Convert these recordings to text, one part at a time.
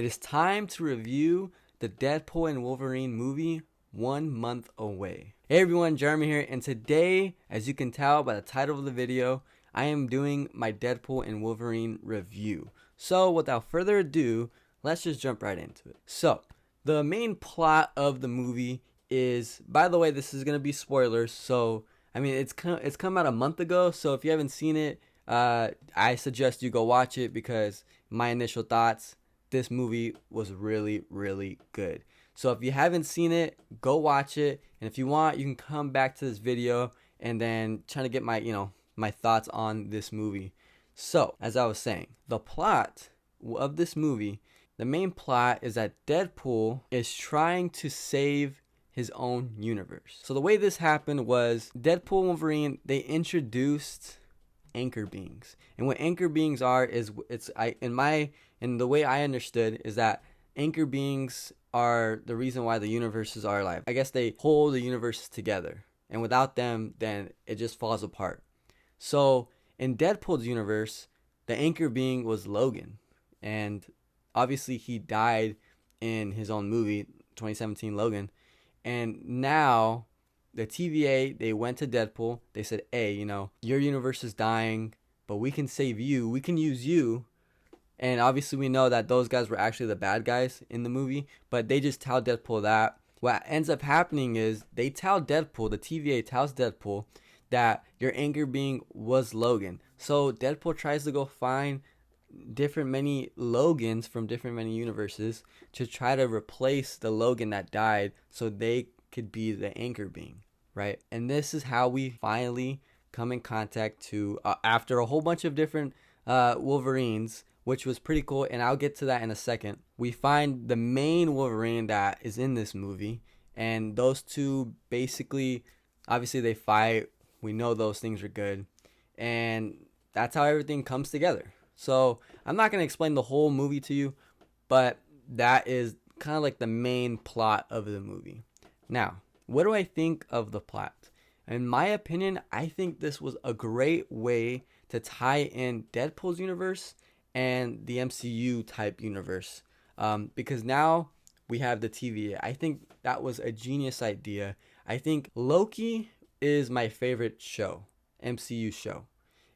It is time to review the Deadpool and Wolverine movie 1 month away. Hey everyone, Jeremy here, and today, as you can tell by the title of the video, I am doing my Deadpool and Wolverine review. So without further ado, let's just jump right into it. So, the main plot of the movie is, by the way, this is going to be spoilers, so, I mean, it's come out a month ago, so if you haven't seen it, I suggest you go watch it because my initial thoughts, this movie was really, really good. So if you haven't seen it, go watch it, and if you want, you can come back to this video and then try to get my, my thoughts on this movie. So, as I was saying, the plot of this movie, the main plot is that Deadpool is trying to save his own universe. So the way this happened was Deadpool and Wolverine, they introduced anchor beings. And what anchor beings are is in the way I understood is that anchor beings are the reason why the universes are alive. I guess they hold the universes together. And without them, then it just falls apart. So in Deadpool's universe, the anchor being was Logan. And obviously he died in his own movie, 2017 Logan. And now the TVA, they went to Deadpool. They said, hey, your universe is dying, but we can save you. We can use you. And obviously we know that those guys were actually the bad guys in the movie, but they just tell Deadpool that. What ends up happening is they tell Deadpool, the TVA tells Deadpool that your anchor being was Logan. So Deadpool tries to go find many Logans from many universes to try to replace the Logan that died so they could be the anchor being, right? And this is how we finally come in contact to, after a whole bunch of different Wolverines, which was pretty cool, and I'll get to that in a second. We find the main Wolverine that is in this movie, and those two basically, obviously they fight. We know those things are good, and that's how everything comes together. So I'm not going to explain the whole movie to you, but that is kind of like the main plot of the movie. Now, what do I think of the plot? In my opinion, I think this was a great way to tie in Deadpool's universe and the MCU type universe, because now we have the TVA. I think that was a genius idea. I think Loki is my favorite show, MCU show.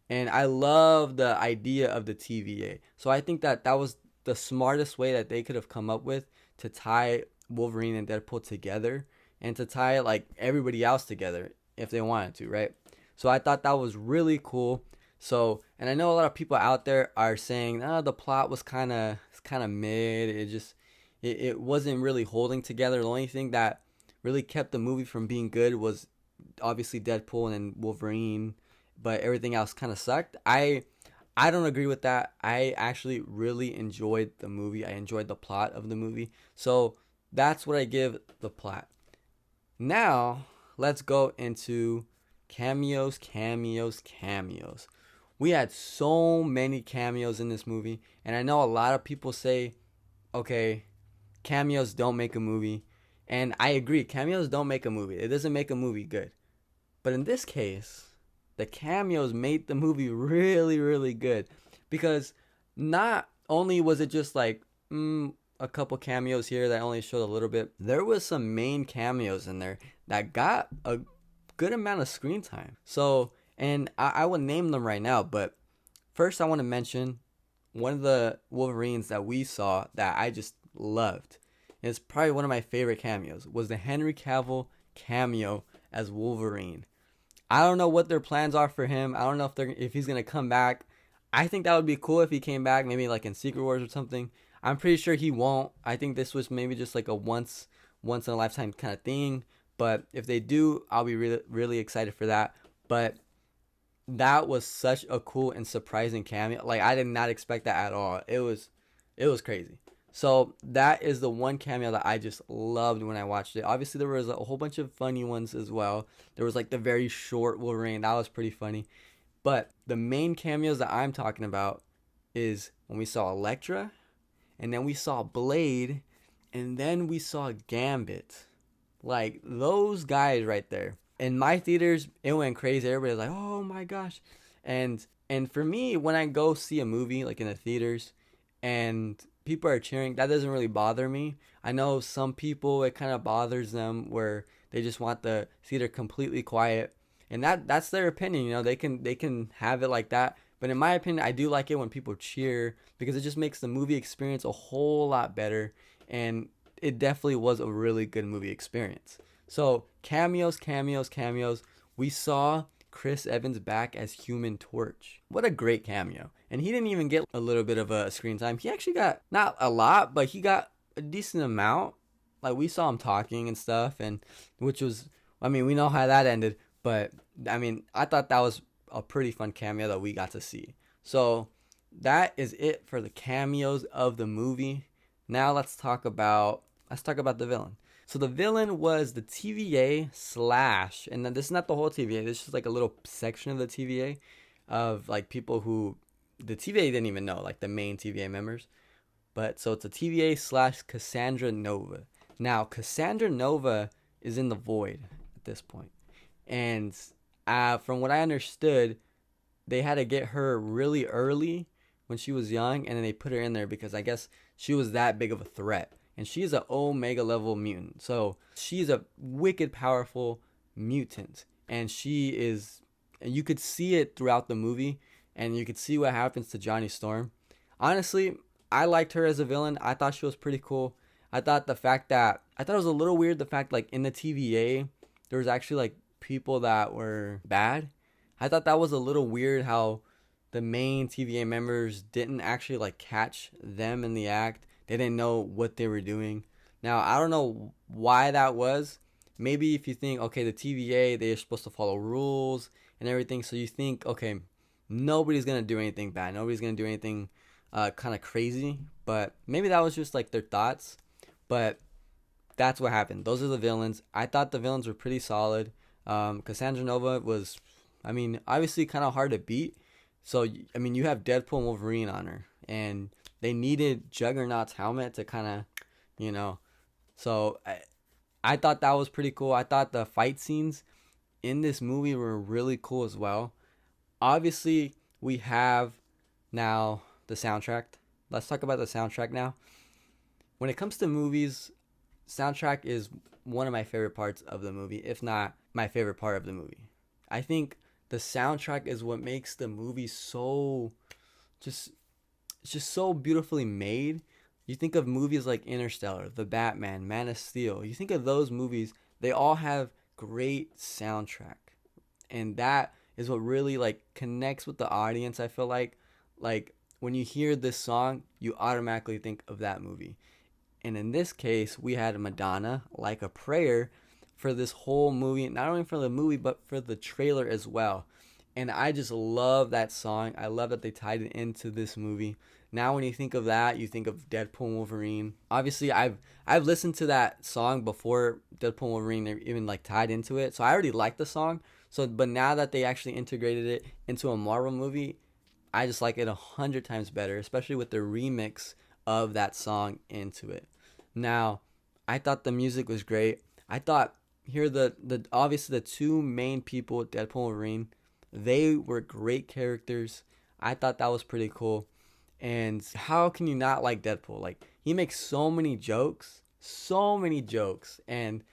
And I love the idea of the TVA. So I think that was the smartest way that they could have come up with to tie Wolverine and Deadpool together and to tie like everybody else together if they wanted to, right? So I thought that was really cool. So, and I know a lot of people out there are saying, the plot was kind of mid. It wasn't really holding together. The only thing that really kept the movie from being good was obviously Deadpool and Wolverine, but everything else kind of sucked. I don't agree with that. I actually really enjoyed the movie. I enjoyed the plot of the movie. So that's what I give the plot. Now, let's go into cameos. We had so many cameos in this movie, and I know a lot of people say, okay, cameos don't make a movie. And I agree, cameos don't make a movie. It doesn't make a movie good. But in this case, the cameos made the movie really, really good, because not only was it just like a couple cameos here that only showed a little bit, there was some main cameos in there that got a good amount of screen time. So, and I will name them right now, but first I want to mention one of the Wolverines that we saw that I just loved. It's probably one of my favorite cameos, was the Henry Cavill cameo as Wolverine. I don't know what their plans are for him. I don't know if he's going to come back. I think that would be cool if he came back, maybe like in Secret Wars or something. I'm pretty sure he won't. I think this was maybe just like a once in a lifetime kind of thing. But if they do, I'll be really, really excited for that. But that was such a cool and surprising cameo. Like, I did not expect that at all. It was crazy. So that is the one cameo that I just loved when I watched it. Obviously, there was a whole bunch of funny ones as well. There was like the very short Wolverine. That was pretty funny. But the main cameos that I'm talking about is when we saw Elektra, and then we saw Blade, and then we saw Gambit. Like, those guys right there. In my theaters, it went crazy. Everybody was like, oh my gosh. And for me, when I go see a movie, like in the theaters, and people are cheering, that doesn't really bother me. I know some people, it kind of bothers them where they just want the theater completely quiet, and that's their opinion. You know, they can have it like that. But in my opinion, I do like it when people cheer because it just makes the movie experience a whole lot better. And it definitely was a really good movie experience. So cameos, cameos, cameos. We saw Chris Evans back as Human Torch. What a great cameo. And he didn't even get a little bit of a screen time. He actually got, not a lot, but he got a decent amount. Like, we saw him talking and stuff, and which was, I mean, we know how that ended, but I mean, I thought that was a pretty fun cameo that we got to see. So that is it for the cameos of the movie. Now let's talk about the villain. So the villain was the TVA slash, and then this is not the whole TVA. This is like a little section of the TVA of like people who the TVA didn't even know, like the main TVA members. But so it's a TVA slash Cassandra Nova. Now Cassandra Nova is in the void at this point, and from what I understood, they had to get her really early when she was young, and then they put her in there because I guess she was that big of a threat. And she's an Omega level mutant. So she's a wicked powerful mutant. And you could see it throughout the movie. And you could see what happens to Johnny Storm. Honestly, I liked her as a villain. I thought she was pretty cool. I thought it was a little weird, the fact like in the TVA, there was actually like people that were bad. I thought that was a little weird how the main TVA members didn't actually like catch them in the act. They didn't know what they were doing. Now, I don't know why that was. Maybe if you think, okay, the TVA, they're supposed to follow rules and everything. So you think, okay, nobody's going to do anything bad. Nobody's going to do anything kind of crazy. But maybe that was just like their thoughts. But that's what happened. Those are the villains. I thought the villains were pretty solid. Cassandra Nova was, I mean, obviously kind of hard to beat. So, I mean, you have Deadpool and Wolverine on her. And they needed Juggernaut's helmet to kind of, you know. So, I thought that was pretty cool. I thought the fight scenes in this movie were really cool as well. Obviously, we have now the soundtrack. Let's talk about the soundtrack now. When it comes to movies, soundtrack is one of my favorite parts of the movie, if not my favorite part of the movie. I think the soundtrack is what makes the movie so it's just so beautifully made. You think of movies like Interstellar, The Batman, Man of Steel. You think of those movies, they all have great soundtrack. And that is what really like connects with the audience, I feel like when you hear this song, you automatically think of that movie. And in this case, we had Madonna, Like a Prayer, for this whole movie, not only for the movie, but for the trailer as well. And I just love that song. I love that they tied it into this movie. Now, when you think of that, you think of Deadpool and Wolverine. Obviously, I've listened to that song before Deadpool and Wolverine even like tied into it, so I already liked the song. So, but now that they actually integrated it into a Marvel movie, I just like it 100 times better, especially with the remix of that song into it. Now, I thought the music was great. I thought here the obviously the two main people, Deadpool and Wolverine, they were great characters. I thought that was pretty cool. And how can you not like Deadpool? Like, he makes so many jokes, and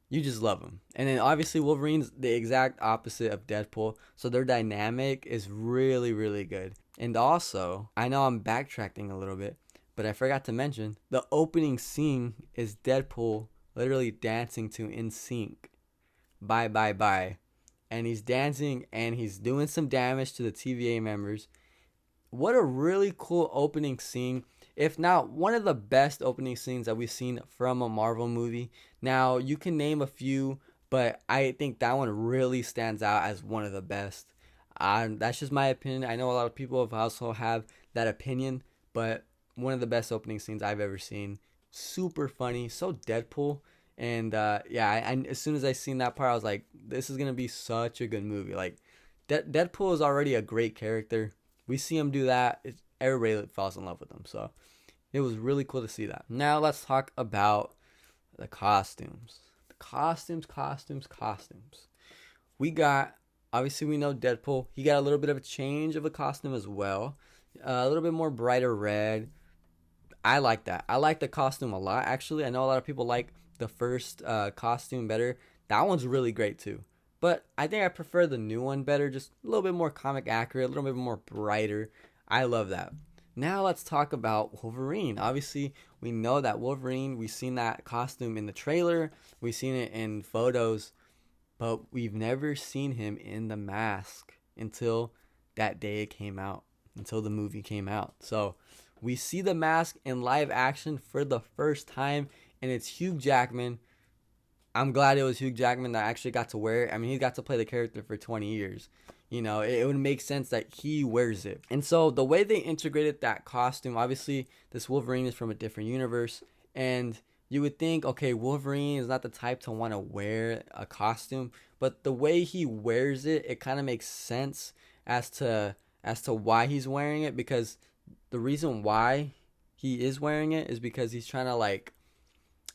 you just love him. And then obviously Wolverine's the exact opposite of Deadpool, so their dynamic is really, really good. And also, I know I'm backtracking a little bit, but I forgot to mention, the opening scene is Deadpool literally dancing to In Sync, Bye Bye Bye. And he's dancing and he's doing some damage to the TVA members. What a really cool opening scene. If not one of the best opening scenes that we've seen from a Marvel movie. Now, you can name a few, but I think that one really stands out as one of the best. That's just my opinion. I know a lot of people also have that opinion, but one of the best opening scenes I've ever seen. Super funny, so Deadpool. And I as soon as I seen that part, I was like, this is going to be such a good movie. Like, Deadpool is already a great character. We see him do that, everybody falls in love with him. So it was really cool to see that. Now let's talk about the costumes. The costumes. We got, obviously we know Deadpool. He got a little bit of a change of a costume as well. A little bit more brighter red. I like that. I like the costume a lot, actually. I know a lot of people like the first costume better. That one's really great too. But I think I prefer the new one better, just a little bit more comic accurate, a little bit more brighter. I love that. Now let's talk about Wolverine. Obviously, we know that Wolverine, we've seen that costume in the trailer, we've seen it in photos, but we've never seen him in the mask until that day it came out, until the movie came out. So we see the mask in live action for the first time, and it's Hugh Jackman. I'm glad it was Hugh Jackman that actually got to wear it. I mean, he got to play the character for 20 years. You know, it would make sense that he wears it. And so the way they integrated that costume, obviously, this Wolverine is from a different universe. And you would think, okay, Wolverine is not the type to want to wear a costume. But the way he wears it, it kind of makes sense as to why he's wearing it. Because the reason why he is wearing it is because he's trying to like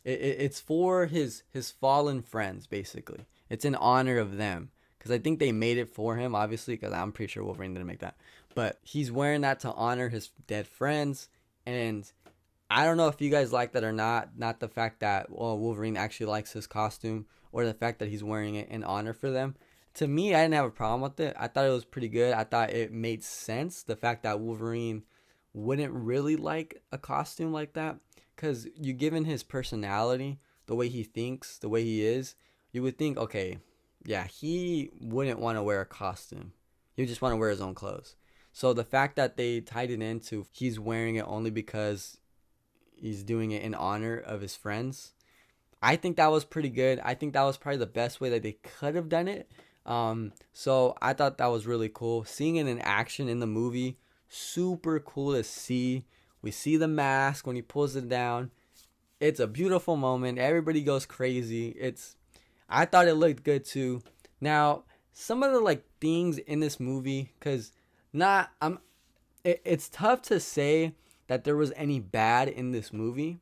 it's for his fallen friends, basically. It's in honor of them, because I think they made it for him, obviously, because I'm pretty sure Wolverine didn't make that, but he's wearing that to honor his dead friends. And I don't know if you guys like that or not the fact that, well, Wolverine actually likes his costume, or the fact that he's wearing it in honor for them. To me, I didn't have a problem with it. I thought it was pretty good. I thought it made sense, the fact that Wolverine wouldn't really like a costume like that, because you given his personality, the way he thinks, the way he is, you would think, okay, yeah, he wouldn't want to wear a costume. He would just want to wear his own clothes. So the fact that they tied it into he's wearing it only because he's doing it in honor of his friends, I think that was pretty good. I think that was probably the best way that they could have done it. So I thought that was really cool. Seeing it in action in the movie, super cool to see. We see the mask when he pulls it down. It's a beautiful moment. Everybody goes crazy. I thought it looked good too. Now, some of the like things in this movie, cause it's tough to say that there was any bad in this movie.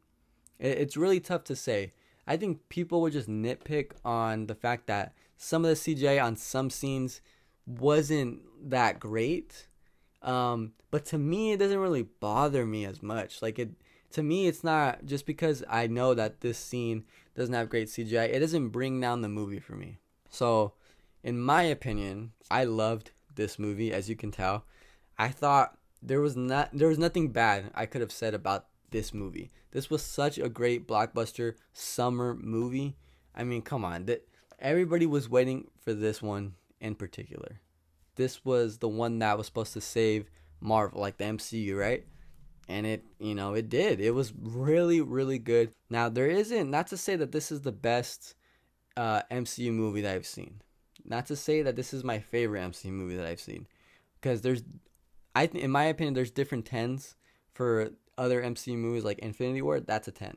It's really tough to say. I think people would just nitpick on the fact that some of the CGI on some scenes wasn't that great. But to me, it doesn't really bother me as much. To me, it's not just because I know that this scene doesn't have great CGI. It doesn't bring down the movie for me. So, in my opinion, I loved this movie. As you can tell, I thought there was nothing bad I could have said about this movie. This was such a great blockbuster summer movie. I mean, come on, everybody was waiting for this one in particular. This was the one that was supposed to save Marvel, like the MCU, right? And it did. It was really, really good. Now, there isn't, not to say that this is the best MCU movie that I've seen. Not to say that this is my favorite MCU movie that I've seen. Because in my opinion, there's different 10s for other MCU movies, like Infinity War. That's a 10.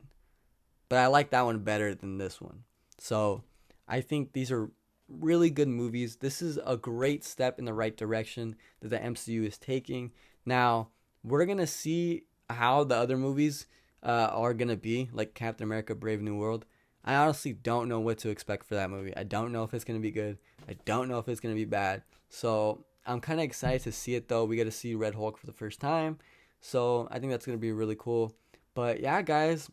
But I like that one better than this one. So, I think these are really good movies. This is a great step in the right direction that the MCU is taking. Now, we're going to see how the other movies are going to be, like Captain America Brave New World. I honestly don't know what to expect for that movie. I don't know if it's going to be good. I don't know if it's going to be bad. So, I'm kind of excited to see it, though. We get to see Red Hulk for the first time. So, I think that's going to be really cool. But, yeah, guys,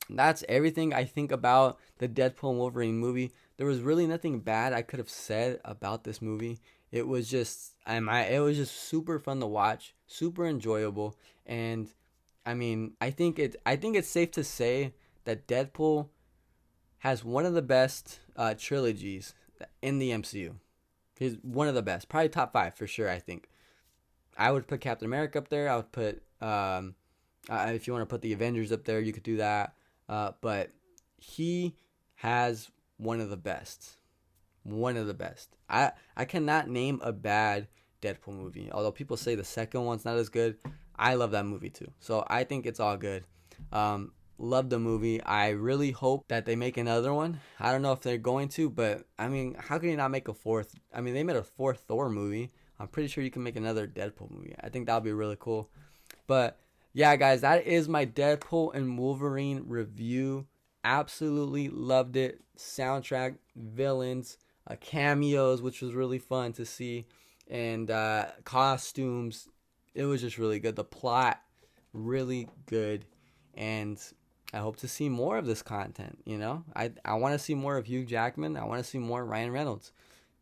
that's everything I think about the Deadpool and Wolverine movie. There was really nothing bad I could have said about this movie. It was just super fun to watch, super enjoyable, and I mean, I think it's safe to say that Deadpool has one of the best trilogies in the MCU. He's one of the best, probably top 5 for sure. I think I would put Captain America up there. I would put if you want to put the Avengers up there, you could do that. But he has one of the best. One of the best. I cannot name a bad Deadpool movie. Although people say the second one's not as good, I love that movie too. So I think it's all good. Love the movie. I really hope that they make another one. I don't know if they're going to, but I mean, how can you not make a fourth? I mean, they made a fourth Thor movie. I'm pretty sure you can make another Deadpool movie. I think that would be really cool. But yeah, guys, that is my Deadpool and Wolverine review. Absolutely loved it. Soundtrack, villains, cameos, which was really fun to see, and costumes. It was just really good. The plot, really good. and I hope to see more of this content. You know, I want to see more of Hugh Jackman. I want to see more Ryan Reynolds.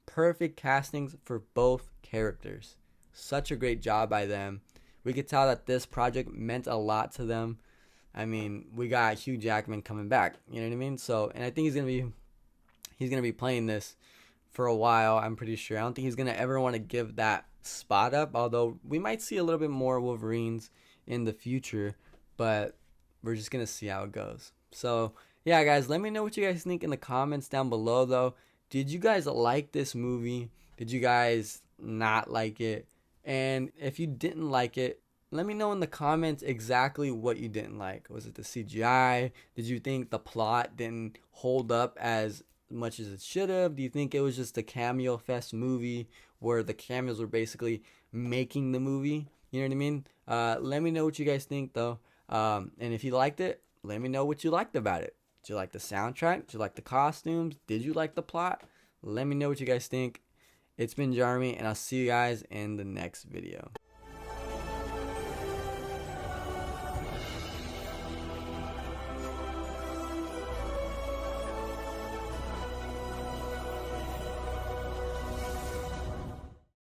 Perfect castings for both characters. Such a great job by them. We could tell that this project meant a lot to them. I mean, we got Hugh Jackman coming back. You know what I mean? So, and I think he's gonna be playing this for a while. I'm pretty sure. I don't think he's gonna ever want to give that spot up. Although we might see a little bit more Wolverines in the future, but we're just gonna see how it goes. So yeah, guys, let me know what you guys think in the comments down below. Though, did you guys like this movie? Did you guys not like it? And if you didn't like it, let me know in the comments exactly what you didn't like. Was it the CGI? Did you think the plot didn't hold up as much as it should have? Do you think it was just a cameo fest movie where the cameos were basically making the movie? You know what I mean? Let me know what you guys think, though. And if you liked it, let me know what you liked about it. Did you like the soundtrack? Did you like the costumes? Did you like the plot? Let me know what you guys think. It's been Jeremy, and I'll see you guys in the next video.